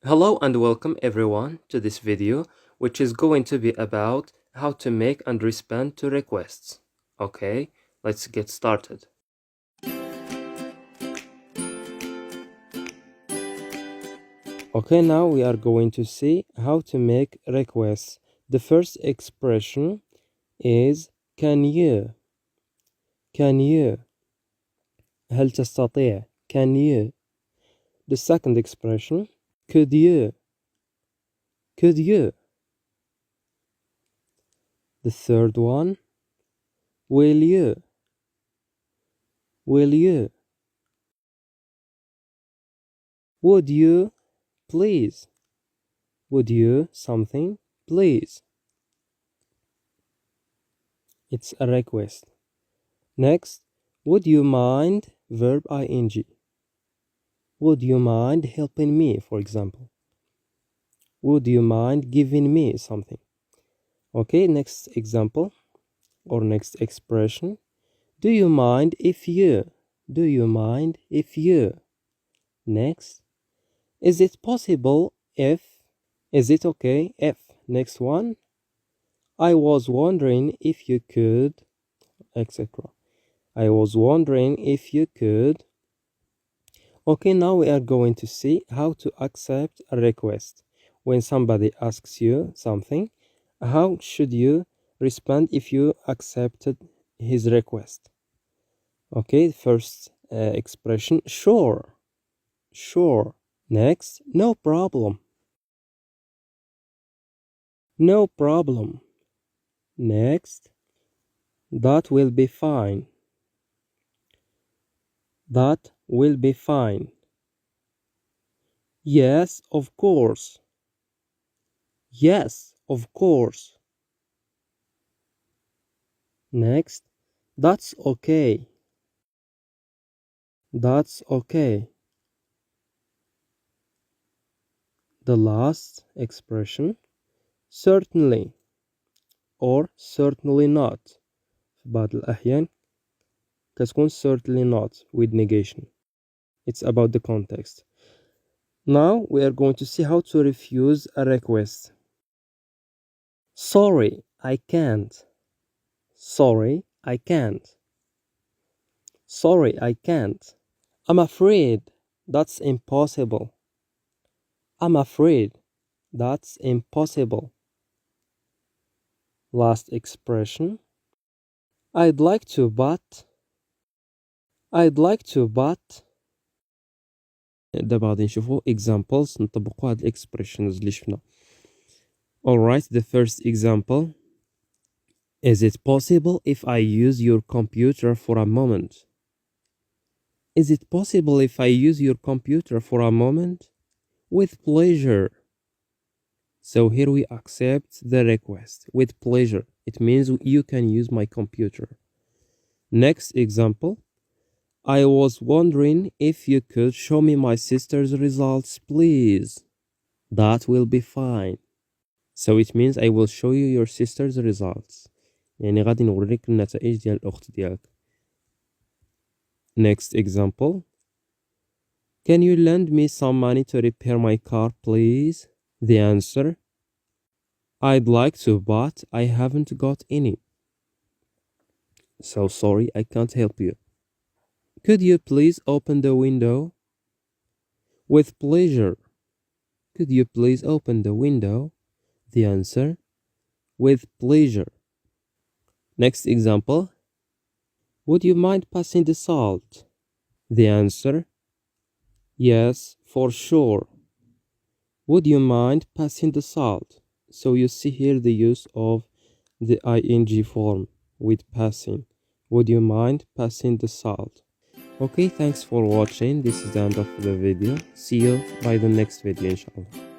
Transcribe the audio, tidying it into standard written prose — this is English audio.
Hello and welcome everyone to this video, which is going to be about how to make and respond to requests. Okay, let's get started. Okay, now we are going to see how to make requests. The first expression is can you. هل تستطيع. Can you. The second expression, could you. The third one, will you. Would you please. Would you something please. It's a request. Next, would you mind, verb ing. Would you mind helping me, for example? Would you mind giving me something? Okay, next example or next expression. Do you mind if you. Next, is it possible if. Is it okay if. Next one, I was wondering if you could, etc. I was wondering if you could. Okay, now we are going to see how to accept a request. When somebody asks you something, how should you respond if you accepted his request? Okay, first expression, sure. Next, no problem. Next, that will be fine. Yes, of course. Next, that's okay. The last expression, certainly or certainly not. في بعض الأحيان كتكون certainly not with negation. It's about the context. Now we are going to see how to refuse a request. Sorry, I can't. I'm afraid that's impossible. Last expression, I'd like to but. دابا غادي نشوفو examples نطبقو هاد expressions اللي شفنا. Alright, the first example. Is it possible if I use your computer for a moment? With pleasure. So here we accept the request. With pleasure. It means you can use my computer. Next example. I was wondering if you could show me my sister's results, please. That will be fine. So it means I will show you your sister's results. يعني غادي نوريك النتائج ديال الأخت ديالك. Next example. Can you lend me some money to repair my car, please? The answer. I'd like to, but I haven't got any. So sorry, I can't help you. Could you please open the window? With pleasure. Could you please open the window? The answer. With pleasure. Next example. Would you mind passing the salt? The answer. Yes, for sure. Would you mind passing the salt? So you see here the use of the ing form with passing. Would you mind passing the salt? Okay, thanks for watching. This is the end of the video. See you by the next video, inshallah.